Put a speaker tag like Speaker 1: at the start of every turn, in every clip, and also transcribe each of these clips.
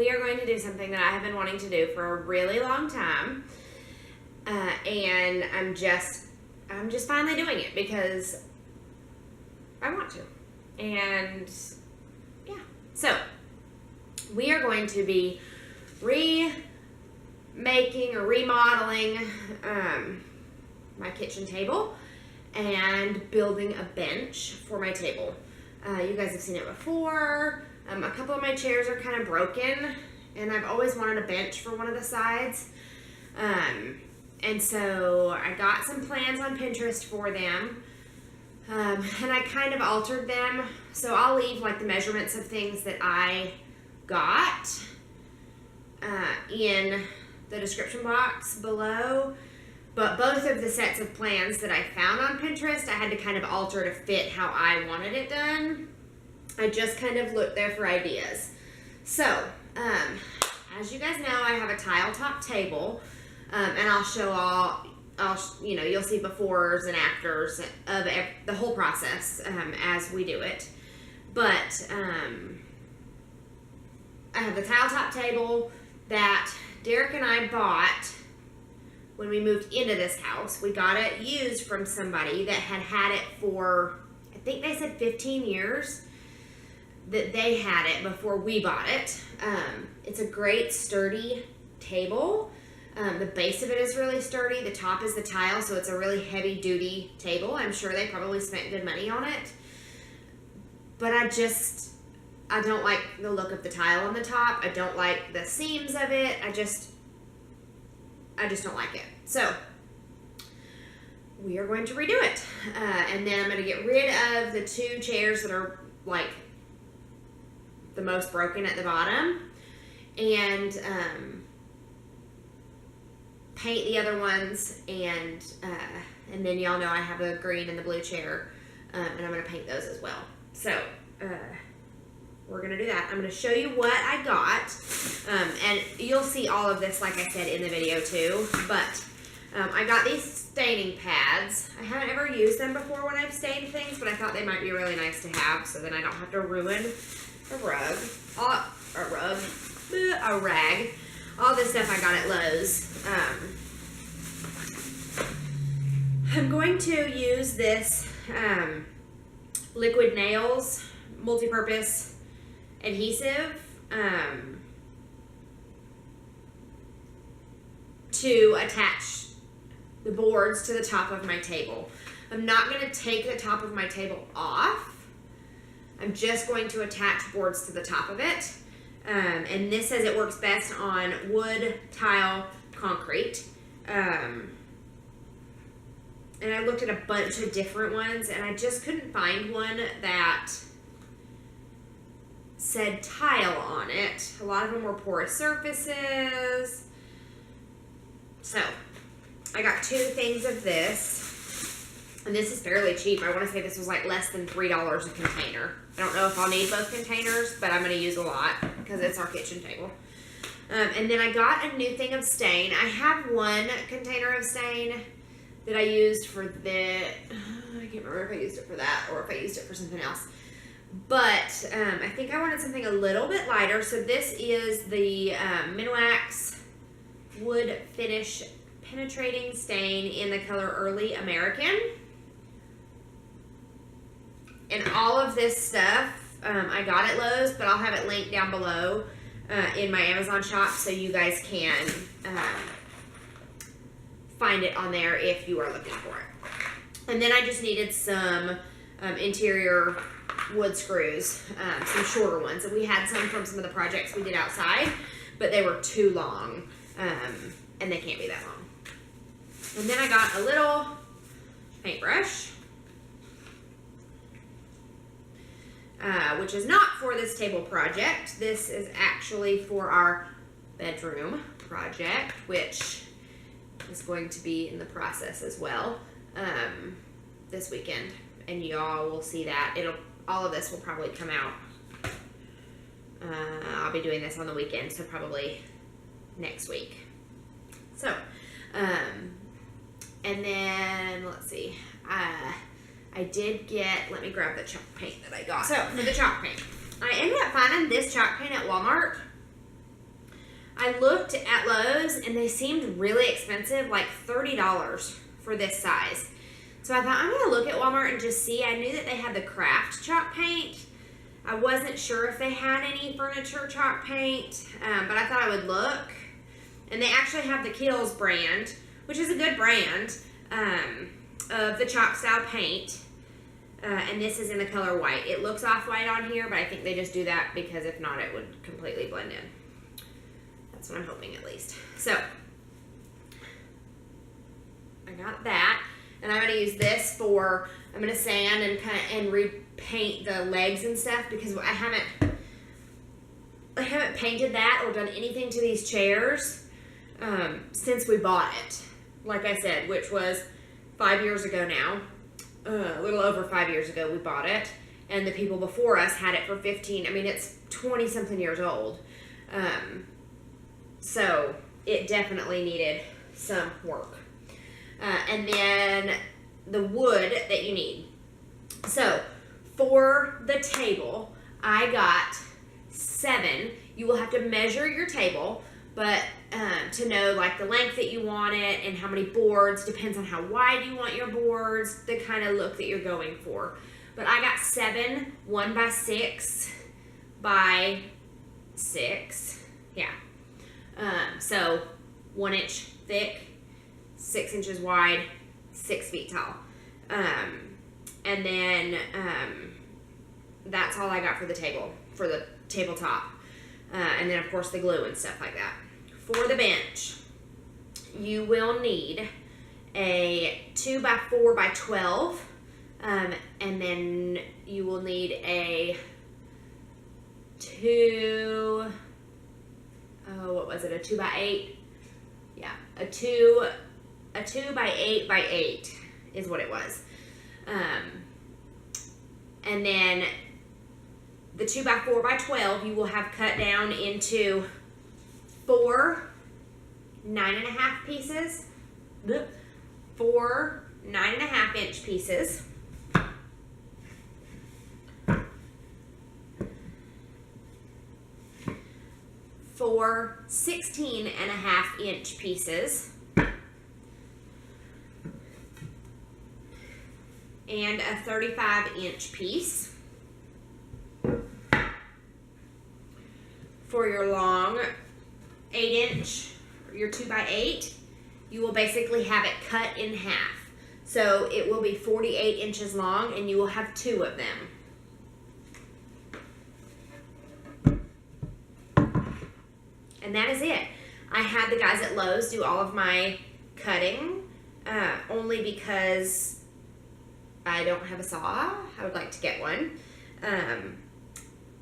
Speaker 1: we are going to do something that I have been wanting to do for a really long time. And I'm just finally doing it because I want to. And yeah. So we are going to be remaking or remodeling my kitchen table and building a bench for my table. You guys have seen it before. A couple of my chairs are kind of broken, and I've always wanted a bench for one of the sides. And so I got some plans on Pinterest for them, and I kind of altered them. So I'll leave like the measurements of things that I got in the description box below. But both of the sets of plans that I found on Pinterest, I had to kind of alter to fit how I wanted it done. I just kind of looked there for ideas. So, as you guys know, I have a tile top table, and I'll show you'll see befores and afters of the whole process as we do it. But I have the tile top table that Derek and I bought when we moved into this house. We got it used from somebody that had it for, I think they said 15 years that they had it before we bought it. It's a great sturdy table. The base of it is really sturdy. The top is the tile, so it's a really heavy duty table. I'm sure they probably spent good money on it. But I don't like the look of the tile on the top. I don't like the seams of it. I just don't like it. So we are going to redo it. And then I'm going to get rid of the two chairs that are like the most broken at the bottom. And paint the other ones. And then y'all know I have a green and the blue chair. And I'm going to paint those as well. So we're going to do that. I'm going to show you what I got. And you'll see all of this, like I said, in the video too. But I got these staining pads. I haven't ever used them before when I've stained things, but I thought they might be really nice to have so then I don't have to ruin a rag. All this stuff I got at Lowe's. I'm going to use this Liquid Nails multi-purpose adhesive to attach the boards to the top of my table. I'm not going to take the top of my table off. I'm just going to attach boards to the top of it. And this says it works best on wood, tile, concrete. And I looked at a bunch of different ones and I just couldn't find one that said tile on it. A lot of them were porous surfaces. So I got two things of this. And this is fairly cheap. I want to say this was like less than $3 a container. I don't know if I'll need both containers, but I'm going to use a lot because it's our kitchen table. And then I got a new thing of stain. I have one container of stain that I used for I can't remember if I used it for that or if I used it for something else. But I think I wanted something a little bit lighter. So this is the Minwax Wood Finish Penetrating Stain in the color Early American. And all of this stuff I got at Lowe's, but I'll have it linked down below in my Amazon shop so you guys can find it on there if you are looking for it. And then I just needed some interior wood screws, some shorter ones. And we had some from some of the projects we did outside, but they were too long, and they can't be that long. And then I got a little paintbrush, which is not for this table project. This is actually for our bedroom project, which is going to be in the process as well this weekend. And y'all will see that. All of this will probably come out. I'll be doing this on the weekend, so probably next week. So, and then, let's see, I did get, let me grab the chalk paint that I got. So, for the chalk paint, I ended up finding this chalk paint at Walmart. I looked at Lowe's and they seemed really expensive, like $30 for this size. So I thought, I'm going to look at Walmart and just see. I knew that they had the craft chalk paint. I wasn't sure if they had any furniture chalk paint, but I thought I would look. And they actually have the Kills brand, which is a good brand, of the chalk style paint. And this is in the color white. It looks off-white on here, but I think they just do that because if not, it would completely blend in. That's what I'm hoping, at least. So, I got that. And I'm going to use this for, I'm going to sand and repaint the legs and stuff because I haven't painted that or done anything to these chairs since we bought it. Like I said, which was 5 years ago now. A little over 5 years ago we bought it. And the people before us had it for 15. I mean, it's 20-something years old. So it definitely needed some work. And then the wood that you need. So for the table, I got 7. You will have to measure your table, but to know like the length that you want it and how many boards, depends on how wide you want your boards, the kind of look that you're going for. But I got 7 1x6 by 6. Yeah. So 1 inch thick, 6 inches wide, 6 feet tall. And then that's all I got for the table, for the tabletop. And then of course the glue and stuff like that. For the bench, you will need a 2x4x12, and then you will need a 2x8? Yeah, a 2x8x8 is what it was. And then the 2x4x12 you will have cut down into 4 9.5 pieces. 4 9.5 inch pieces. For 16.5 inch pieces. And a 35 inch piece. For your long 8 inch, your 2x8, you will basically have it cut in half. So it will be 48 inches long and you will have 2 of them. And that is it. I had the guys at Lowe's do all of my cutting, only because I don't have a saw. I would like to get one,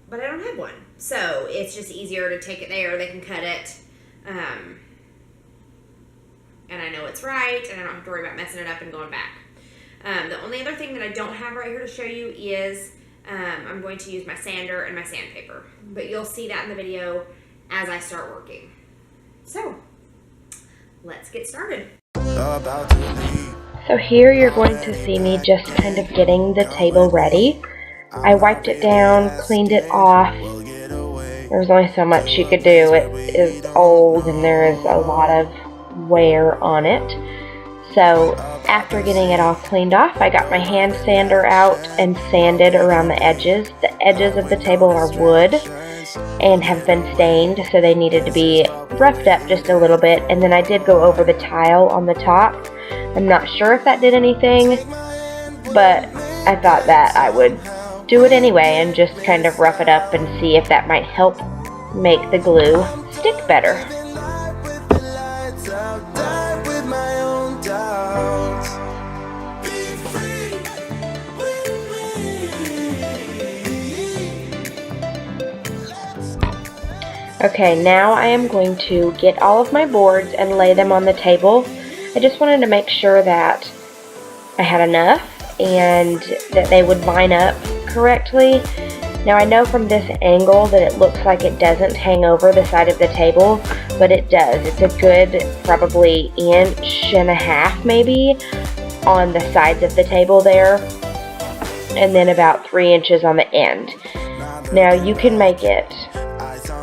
Speaker 1: but I don't have one. So it's just easier to take it there. They can cut it, and I know it's right, and I don't have to worry about messing it up and going back. The only other thing that I don't have right here to show you is I'm going to use my sander and my sandpaper, but you'll see that in the video as I start working. So, let's get started.
Speaker 2: So here you're going to see me just kind of getting the table ready. I wiped it down, cleaned it off. There's only so much you could do. It is old and there is a lot of wear on it. So after getting it all cleaned off, I got my hand sander out and sanded around the edges. The edges of the table are wood and have been stained, so they needed to be roughed up just a little bit. And then I did go over the tile on the top. I'm not sure if that did anything, but I thought that I would do it anyway and just kind of rough it up and see if that might help make the glue stick better. Okay, now I am going to get all of my boards and lay them on the table. I just wanted to make sure that I had enough and that they would line up correctly. Now I know from this angle that it looks like it doesn't hang over the side of the table, but it does. It's a good probably 1.5 inches maybe on the sides of the table there, and then about 3 inches on the end. Now you can make it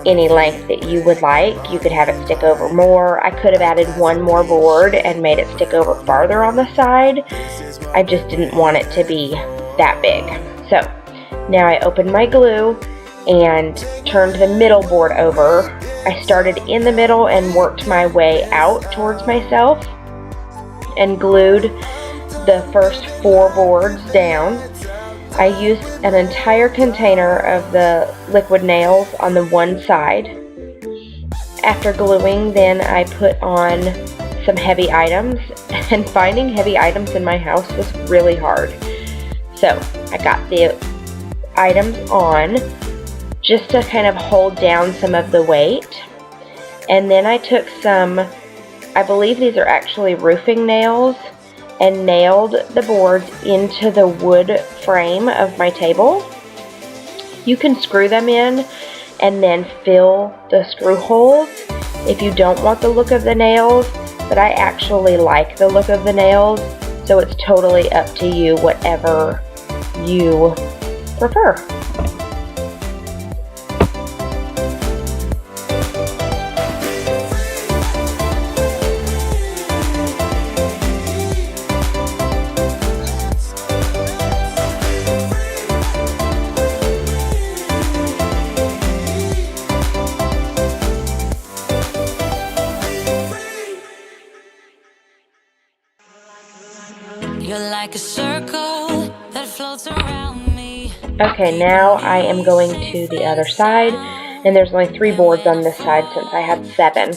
Speaker 2: any length that you would like. You could have it stick over more. I could have added one more board and made it stick over farther on the side. I just didn't want it to be that big. So now I opened my glue and turned the middle board over. I started in the middle and worked my way out towards myself and glued the first 4 boards down. I used an entire container of the liquid nails on the one side. After gluing, then I put on some heavy items, and finding heavy items in my house was really hard. So I got the items on just to kind of hold down some of the weight. And then I took some, I believe these are actually roofing nails, and nailed the boards into the wood frame of my table. You can screw them in and then fill the screw holes if you don't want the look of the nails, but I actually like the look of the nails, so it's totally up to you, whatever you prefer.
Speaker 3: You're like a circle that floats around me.
Speaker 2: Okay, now I am going to the other side, and there's only 3 boards on this side since I had 7.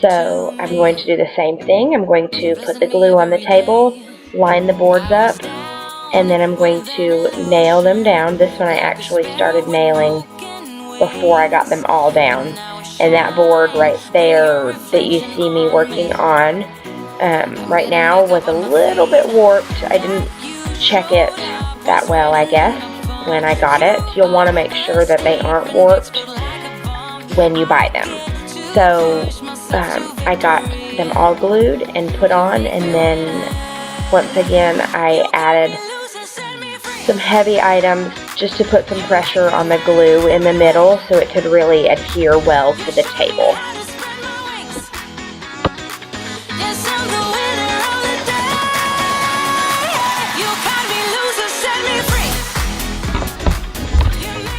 Speaker 2: So I'm going to do the same thing. I'm going to put the glue on the table, line the boards up, and then I'm going to nail them down. This one I actually started nailing before I got them all down. And that board right there that you see me working on right now was a little bit warped. I didn't check it that well, I guess, when I got it. You'll want to make sure that they aren't warped when you buy them. So I got them all glued and put on, and then once again I added some heavy items just to put some pressure on the glue in the middle so it could really adhere well to the table.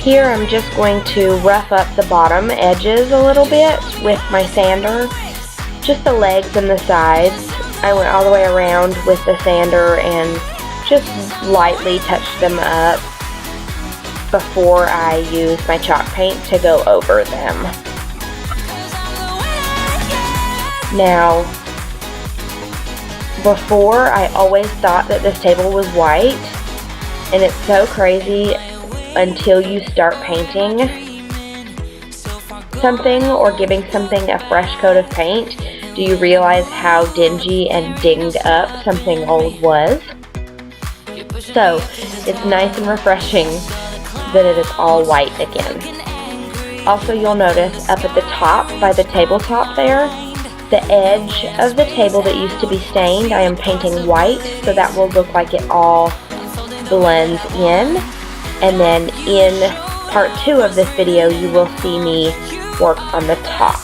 Speaker 2: Here I'm just going to rough up the bottom edges a little bit with my sander, just the legs and the sides. I went all the way around with the sander and just lightly touched them up before I used my chalk paint to go over them. Now, before I always thought that this table was white, and it's so crazy until you start painting something or giving something a fresh coat of paint, do you realize how dingy and dinged up something old was? So it's nice and refreshing that it is all white again. Also, you'll notice up at the top by the tabletop there, the edge of the table that used to be stained, I am painting white so that will look like it all blends in. And then in part 2 of this video, you will see me work on the top.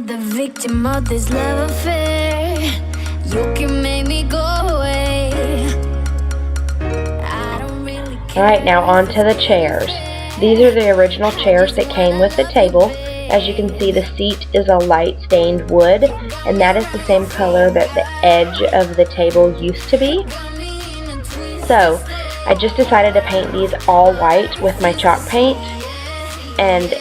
Speaker 3: The victim of this love affair. You can make me go away.
Speaker 2: Alright, now on to the chairs. These are the original chairs that came with the table. As you can see, the seat is a light stained wood, and that is the same color that the edge of the table used to be. So, I just decided to paint these all white with my chalk paint, and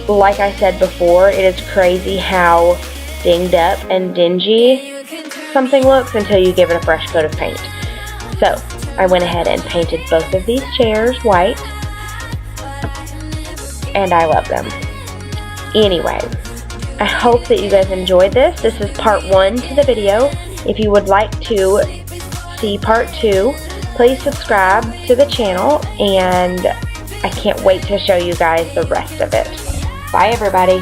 Speaker 2: like I said before, it is crazy how dinged up and dingy something looks until you give it a fresh coat of paint. So, I went ahead and painted both of these chairs white, and I love them. Anyway, I hope that you guys enjoyed this. This is part 1 to the video. If you would like to see part 2, please subscribe to the channel, and I can't wait to show you guys the rest of it. Bye everybody.